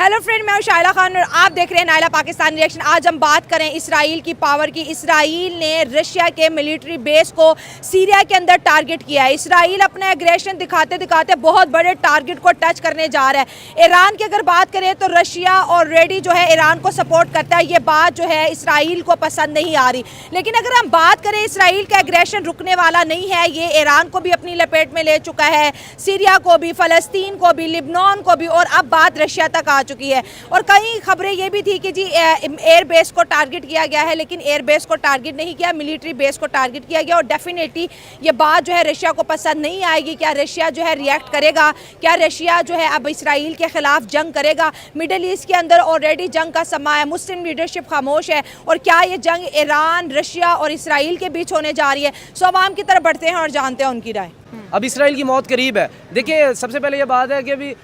Hello friend, मैं हूं शाइला खान और आप देख रहे हैं नायला पाकिस्तान रिएक्शन। आज हम बात करें इसराइल की पावर की। इसराइल ने रशिया के मिलिट्री बेस को सीरिया के अंदर टारगेट किया है। इसराइल अपना एग्रेशन दिखाते दिखाते बहुत बड़े टारगेट को टच करने जा रहा है। ईरान की अगर बात करें तो रशिया ऑलरेडी जो है ईरान को सपोर्ट करता है। ये बात जो है इसराइल को पसंद नहीं आ रही। लेकिन अगर हम बात करें, इसराइल का एग्रेशन रुकने वाला नहीं है। ये ईरान को भी अपनी लपेट में ले चुका है, सीरिया को भी, फ़लस्तीन को भी, लिबनान को भी, और अब बात रशिया तक आ चुकी है। और कई खबरें ये भी थी कि जी एयर बेस को टारगेट किया गया है, लेकिन एयर बेस को टारगेट नहीं किया, मिलिट्री बेस को टारगेट किया गया। और डेफिनेटली ये बात जो है रशिया को पसंद नहीं आएगी। क्या रशिया जो है रिएक्ट करेगा? क्या रशिया जो है अब इसराइल के खिलाफ जंग करेगा? मिडल ईस्ट के अंदर ऑलरेडी जंग का समा है, मुस्लिम लीडरशिप खामोश है। और क्या ये जंग ईरान, रशिया और इसराइल के बीच होने जा रही है? सो अवाम की तरफ बढ़ते हैं और जानते हैं उनकी राय। अब इसराइल की मौत करीब है। देखिए, सबसे पहले ये बात है कि अभी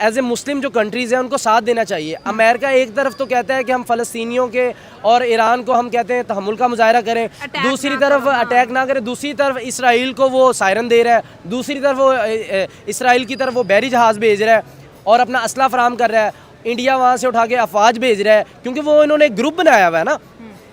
एज ए मुस्लिम जो कंट्रीज़ हैं उनको साथ देना चाहिए। अमेरिका एक तरफ तो कहता है कि हम फ़लस्तीनियों के और ईरान को हम कहते हैं तहम्मुल का मुजाहरा करें, दूसरी तरफ अटैक ना करें, दूसरी तरफ इसराइल को वो सायरन दे रहा है, दूसरी तरफ वो इसराइल की तरफ वो बहरी जहाज़ भेज रहा है और अपना असला फराम कर रहा है। इंडिया वहाँ से उठा के अफवाज भेज रहा है, क्योंकि वो इन्होंने एक ग्रुप बनाया हुआ है ना।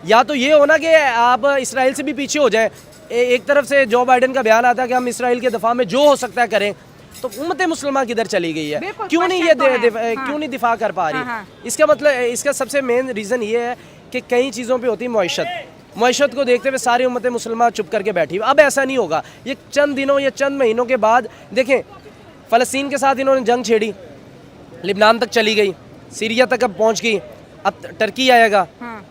या तो ये होना कि आप इसराइल से भी पीछे हो जाएं। एक तरफ से जो बाइडन का बयान आता है कि हम इसराइल के दफा में जो हो सकता है करें, तो उम्मत मुसलमान किधर चली गई है? क्यों नहीं ये क्यों नहीं दिफा कर पा रही? इसका मतलब, इसका सबसे मेन रीज़न ये है कि कई चीज़ों पे होती है मुआशरत को देखते हुए सारी उम्मत मुसलमान चुप करके बैठी। अब ऐसा नहीं होगा। ये चंद दिनों या चंद महीनों के बाद देखें, फ़लस्तीन के साथ इन्होंने जंग छेड़ी, लिबनान तक चली गई, सीरिया तक अब पहुँच गई, अब टर्की आएगा,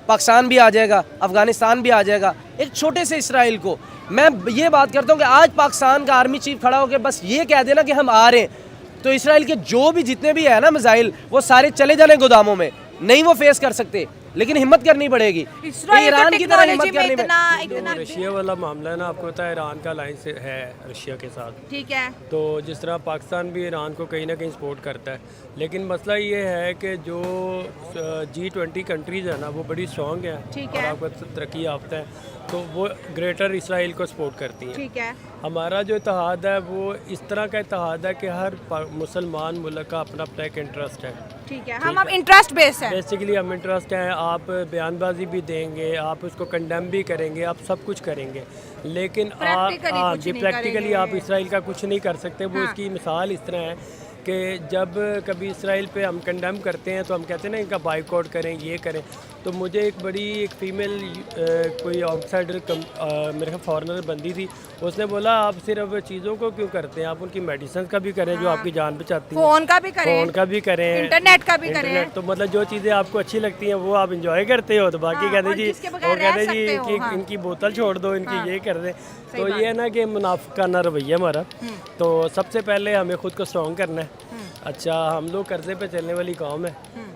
पाकिस्तान भी आ जाएगा, अफगानिस्तान भी आ जाएगा। एक छोटे से इसराइल को मैं ये बात करता हूँ कि आज पाकिस्तान का आर्मी चीफ खड़ा होकर बस ये कह देना कि हम आ रहे हैं, तो इसराइल के जो भी जितने भी है ना मिसाइल, वो सारे चले जाने गोदामों में। नहीं वो फेस कर सकते, लेकिन हिम्मत करनी पड़ेगी। ईरान की तरह हिम्मत करनी पड़ेगी। रशिया वाला मामला है ना, आपको पता है ईरान का अलायंस है रशिया के साथ, ठीक है। तो जिस तरह पाकिस्तान भी ईरान को कहीं ना कहीं सपोर्ट करता है, लेकिन मसला ये है कि जो G20 कंट्रीज़ है ना, वो बड़ी स्ट्रॉन्ग है और आपको तरक्की याफ्ता है, तो वो ग्रेटर इसराइल को सपोर्ट करती हैं। ठीक है। हमारा जो इत्तेहाद है वो इस तरह का इत्तेहाद है कि हर मुसलमान मुल्क का अपना अपना एक इंटरेस्ट है। ठीक है, हम अब इंटरेस्ट बेस है। बेसिकली हम इंटरेस्ट हैं। आप बयानबाजी भी देंगे, आप उसको कंडेम भी करेंगे, आप सब कुछ करेंगे, लेकिन प्रैक्टिकली आप इसराइल का कुछ नहीं कर सकते। वो इसकी मिसाल इस तरह है कि जब कभी इसराइल पे हम कंडेम करते हैं तो हम कहते हैं ना इनका बाइकआउट करें, ये करें। तो मुझे एक फीमेल कोई आउटसाइडर मेरे ख्याल फॉरेनर बंदी थी, उसने बोला आप सिर्फ चीज़ों को क्यों करते हैं, आप उनकी मेडिसिन का भी करें जो आपकी जान बचाती हैं, फ़ोन का भी करें, इंटरनेट का भी करें। तो मतलब जो चीज़ें आपको अच्छी लगती हैं वो आप इंजॉय करते हो, तो बाकी कहते जी वो कहते जी कि इनकी बोतल छोड़ दो, इनकी ये कर दें। तो ये है ना कि मुनाफिकाना रवैया हमारा। तो सबसे पहले हमें खुद को स्ट्रॉन्ग करना है। अच्छा, हम लोग कर्जे पे चलने वाली कौम है,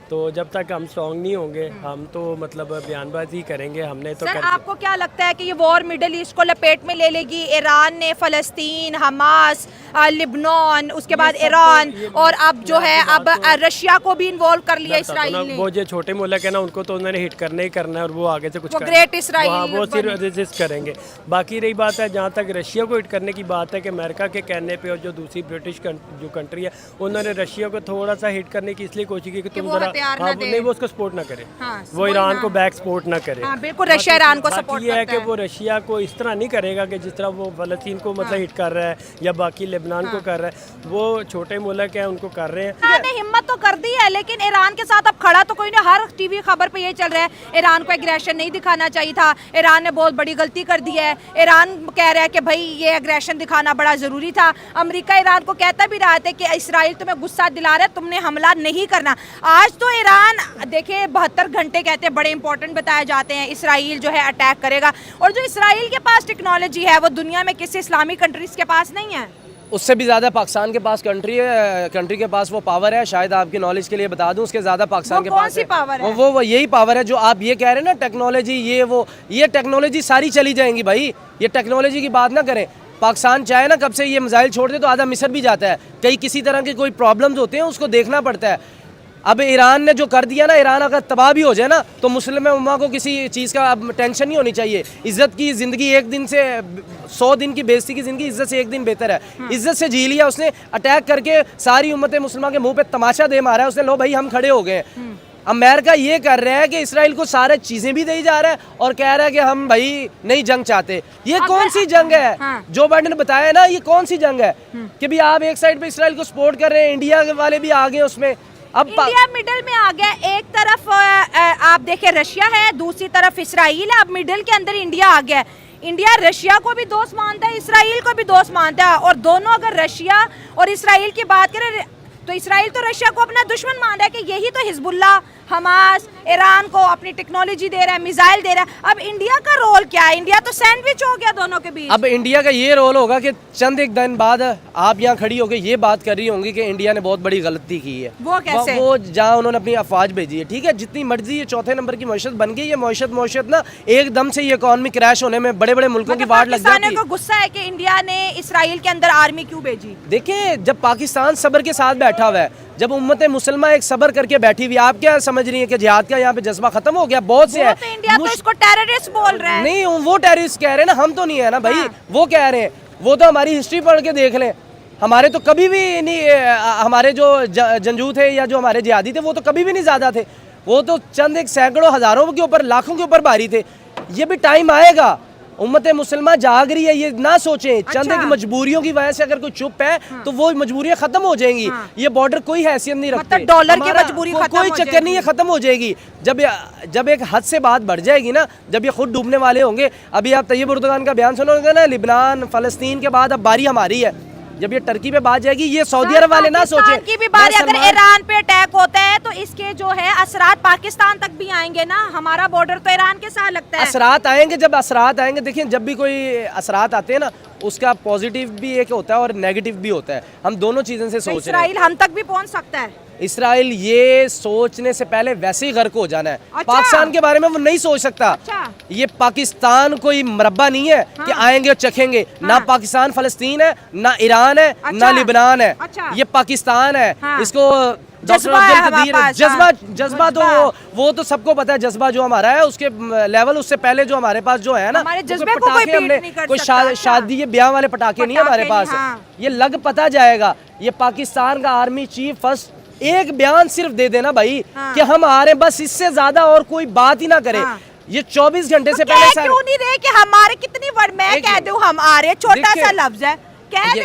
तो जब तक हम स्ट्रॉन्ग नहीं होंगे हम तो मतलब बयानबाजी करेंगे। हमने तो सर, आपको क्या लगता है कि ये वॉर मिडिल ईस्ट को लपेट में ले लेगी? ईरान ने फ़लस्तीन, हमास, लिबनान, उसके बाद ईरान, और अब जो है अब रशिया को भी इन्वॉल्व कर लिया इसराइल ने। वो जो छोटे मुल्क है ना, उनको तो उन्होंने हिट करना ही करना है और वो आगे से कुछ ग्रेट इसराइल वो सिर्फ रेजिस्ट करेंगे। बाकी रही बात है, जहाँ तक रशिया को हिट करने की बात है कि अमेरिका के कहने पे और जो दूसरी ब्रिटिश जो कंट्री है, उन्होंने रशिया को थोड़ा सा हिट करने की इसलिए कोशिश की कि तुम जरा नहीं वो उसको सपोर्ट ना करे, वो ईरान को बैक सपोर्ट ना करे। बिल्कुल, रशिया ईरान को सपोर्ट ये है कि वो रशिया को इस तरह नहीं करेगा कि जिस तरह वो फ़लस्तीन को मतलब हिट कर रहा है या बाकी लेबनान को कर रहा है। वो छोटे मुल्क हैं, उनको कर रहे हैं। ईरान ने हिम्मत तो कर दी है, लेकिन ईरान के साथ अब खड़ा तो कोई नहीं। हर टीवी खबर पे ये चल रहा है ईरान को एग्रेशन नहीं दिखाना चाहिए था, ईरान ने बहुत बड़ी गलती कर दी है। ईरान कह रहा है कि भाई ये एग्रेशन दिखाना बड़ा ज़रूरी था। अमेरिका ईरान को कहता भी रहा था कि इसराइल तुम्हें गुस्सा दिला रहा है, तुमने हमला नहीं करना। आज तो ईरान देखिए 72 घंटे कहते हैं बड़े इंपॉर्टेंट बताए जाते हैं, इसराइल जो है अटैक करेगा। और जो इसराइल के पास टेक्नोलॉजी है वो दुनिया में किसी इस्लामिक कंट्रीज के पास नहीं है। उससे भी ज़्यादा पाकिस्तान के पास कंट्री के पास वो पावर है। शायद आपकी नॉलेज के लिए बता दूं, उसके ज़्यादा पाकिस्तान के पास पावर है। वो यही पावर है जो आप ये कह रहे हैं ना, टेक्नोलॉजी ये टेक्नोलॉजी सारी चली जाएंगी भाई। ये टेक्नोलॉजी की बात ना करें। पाकिस्तान चाहे ना कब से ये मिसाइल छोड़ दे तो आधा मिस्र भी जाता है। कहीं किसी तरह के कोई प्रॉब्लम्स होते हैं उसको देखना पड़ता है। अब ईरान ने जो कर दिया ना, ईरान अगर तबाह भी हो जाए ना, तो मुस्लिम उम्मा को किसी चीज़ का अब टेंशन नहीं होनी चाहिए। इज़्ज़त की ज़िंदगी एक दिन से 100 दिन की बेइज्जती की जिंदगी इज्जत से एक दिन बेहतर है। इज्जत से जी लिया उसने, अटैक करके सारी उम्मत मुसलमान के मुंह पे तमाशा दे मारा है उसने, लो भाई हम खड़े हो गए। अमेरिका ये कर रहा है कि इसराइल को सारे चीजें भी दी जा रहा है और कह रहा है कि हम भाई नई जंग चाहते। ये कौन सी जंग है? हाँ। जो बाइडेन ने बताया ना, ये कौन सी जंग है कि भी आप एक साइड पे इसराइल को सपोर्ट कर रहे हैं, इंडिया के वाले भी आ गए उसमें। अब इंडिया मिडिल में आ गया, एक तरफ आप देखें रशिया है, दूसरी तरफ इसराइल है, अब मिडिल के अंदर इंडिया आ गया है। इंडिया रशिया को भी दोस्त मानता है, इसराइल को भी दोस्त मानता है, और दोनों अगर रशिया और इसराइल की बात करें तो इसराइल तो रशिया को अपना दुश्मन मान रहा है कि यही तो हिजबुल्लाह, हमास, ईरान को अपनी टेक्नोलॉजी दे रहा है, मिसाइल दे रहा है। अब इंडिया का रोल क्या है? इंडिया तो सैंडविच हो गया दोनों के बीच। अब इंडिया का ये रोल होगा कि चंद एक दिन बाद आप यहाँ खड़ी होकर ये बात कर रही होंगी कि इंडिया ने बहुत बड़ी गलती की है। वो कैसे? वो जहाँ उन्होंने अपनी अफवाज भेजी है, ठीक है, जितनी मर्जी ये चौथे नंबर की मईशत बन गई, ये मईशत ना एकदम से ये इकॉनमी क्रैश होने में बड़े बड़े मुल्कों की वाट लग जाती है। को गुस्सा है कि इंडिया ने इसराइल के अंदर आर्मी क्यों भेजी? देखिए, जब पाकिस्तान सब्र के साथ बैठा हुआ है, जब उम्मत मुसलमान एक सब्र करके बैठी हुई, आप क्या समझ रही है कि जिहाद का यहाँ पे जज्बा खत्म हो गया? बहुत से है तो इंडिया तो इसको टेररिस्ट बोल रहा है। नहीं, वो टेररिस्ट कह रहे हैं ना, हम तो नहीं है ना भाई। हाँ। वो कह रहे हैं, वो तो हमारी हिस्ट्री पढ़ के देख लें, हमारे तो कभी भी नहीं, हमारे जो जंजू थे या जो हमारे जिहादी थे वो तो कभी भी नहीं ज्यादा थे, वो तो चंद एक सैकड़ों हजारों के ऊपर लाखों के ऊपर भारी थे। ये भी टाइम आएगा, उम्मत मुसलमान जाग रही है, ये ना सोचें चंद एक मजबूरियों की वजह से अगर कोई चुप है तो वो मजबूरियां खत्म हो जाएंगी। ये बॉर्डर कोई हैसियत नहीं रखते, मतलब डॉलर की मजबूरी खत्म कोई हो चक्कर नहीं, ये खत्म हो जाएगी जब एक हद से बात बढ़ जाएगी ना, जब ये खुद डूबने वाले होंगे। अभी आप तैयब उर्दगान का बयान सुनोगे ना, लिबनान फलस्तीन के बाद अब बारी हमारी है। जब ये टर्की पे बात जाएगी, ये सऊदी अरब वाले ना सोचे की भी बारी, अगर ईरान पे अटैक होता है तो इसके जो है असरात पाकिस्तान तक भी आएंगे ना। हमारा बॉर्डर तो ईरान के साथ लगता है। असरात आएंगे, जब असरात आएंगे, देखिए जब भी कोई असरात आते हैं ना, उसका पॉजिटिव भी एक होता है और नेगेटिव भी होता है। हम दोनों चीज़ों से सोच रहे हैं। इसराइल हम तक भी पहुंच सकता है। इसराइल ये सोचने से पहले वैसे ही गर्क हो जाना है। अच्छा। पाकिस्तान के बारे में वो नहीं सोच सकता। अच्छा। ये पाकिस्तान कोई मरब्बा नहीं है कि आएंगे और चखेंगे। ना पाकिस्तान फलस्तीन है, ना ईरान है, ना लिबनान है। अच्छा। ये पाकिस्तान है। इसको जज्बा तो वो तो सबको पता है, जज्बा जो हमारा है उसके लेवल, उससे पहले जो हमारे पास जो है ना, कोई शादी ब्याह वाले पटाखे नहीं है हमारे पास। ये लग पता जाएगा। ये पाकिस्तान का आर्मी चीफ फर्स्ट एक बयान सिर्फ दे देना भाई कि हम आ रहे हैं, बस इससे ज्यादा और कोई बात ही ना करे। ये 24 घंटे से पहले क्यों नहीं रहे कि हमारे कितनी वर्ड, मैं कह दूं हम आ रहे हैं, छोटा सा लफ्ज है, कह दे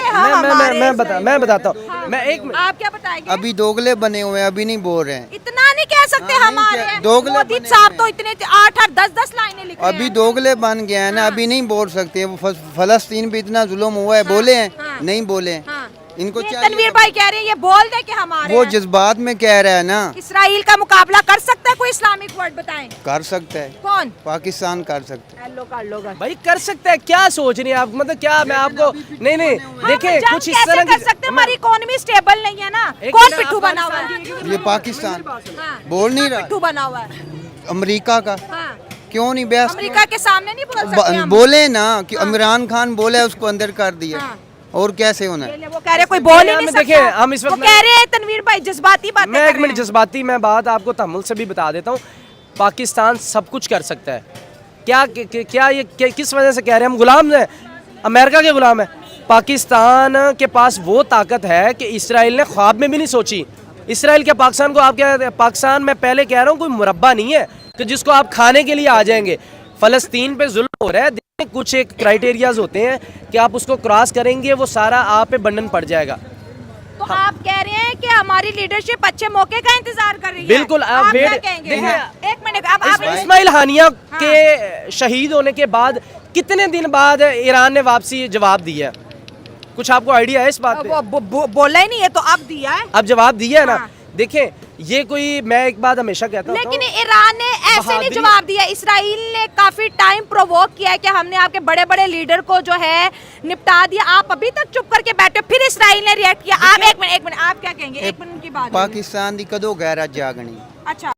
मैं बताता हूँ। मैं एक मिनट, आप क्या बताएंगे? अभी दोगले बने हुए हैं, अभी नहीं बोल रहे हैं। इतना नहीं कह सकते हमारे दोगले मोदी साहब तो इतने 8-8 10-10 लाइनें लिख रहे हैं। अभी दोगले बन गए हैं ना, अभी नहीं बोल सकते। वो फलस्तीन पे इतना जुल्म हुआ है, बोले हैं? नहीं बोले। इनको तनवीर भाई कह रहे हैं ये बोल दे कि हमारे, वो जज्बात में कह रहा है ना। इसराइल का मुकाबला कर सकता है कोई? इस्लामिक वर्ड बताएं। कर सकता है। कौन? पाकिस्तान कर सकता है। भाई कर सकता है। क्या सोच रही हैं आप? मतलब क्या मैं आपको नहीं देखे कुछ इस तरह कर सकते, हमारी इकोनॉमी स्टेबल नहीं है ना। कौन पिट्ठू बना हुआ है? ये पाकिस्तान बोल नहीं रहा, पिट्ठू बना हुआ है अमेरिका का। क्यों नहीं बहस? अमेरिका के सामने नहीं बोल सकते हम। बोले ना कि इमरान खान बोले, उसको अंदर कर दिया। और कैसे होना है? वो कह रहे कोई बोल ही नहीं सकता। देखिए हम इस वक्त कह रहे हैं तनवीर भाई जज्बाती बातें मैं एक मिनट जज्बाती मैं बात आपको तहम्मुल से भी बता देता हूँ। पाकिस्तान सब कुछ कर सकता है। क्या ये किस वजह से कह रहे हैं हम गुलाम हैं, अमेरिका के गुलाम है? पाकिस्तान के पास वो ताकत है कि इसराइल ने ख्वाब में भी नहीं सोची। इसराइल के पाकिस्तान को आप क्या, पाकिस्तान मैं पहले कह रहा हूँ कोई मुरब्बा नहीं है कि जिसको आप खाने के लिए आ जाएंगे। फलस्तीन पे जुल्म हो रहा है, कुछ एक क्राइटेरियाज होते हैं कि आप उसको क्रॉस करेंगे, वो सारा आप पे बंधन पड़ जाएगा। तो आप कह रहे हैं कि हमारी लीडरशिप अच्छे मौके का इंतजार कर रही है। बिल्कुल। आप क्या कहेंगे? एक मिनट, आप इस्माइल हानिया के शहीद होने के बाद कितने दिन बाद ईरान ने वापसी जवाब दिया? कुछ आपको आइडिया है इस बात पे? बोला ही नहीं है तो अब दिया है। अब जवाब दिया है ना। देखें ये कोई, मैं एक बात हमेशा कहता हूं, लेकिन ईरान ने ऐसे नहीं जवाब दिया। इसराइल ने काफी टाइम प्रोवोक किया है कि हमने आपके बड़े बड़े लीडर को जो है निपटा दिया, आप अभी तक चुप करके बैठे, फिर इसराइल ने रिएक्ट किया। आप एक मिनट आप क्या कहेंगे? एक मिनट की बात। पाकिस्तान दी कदों गैरत जागनी। अच्छा।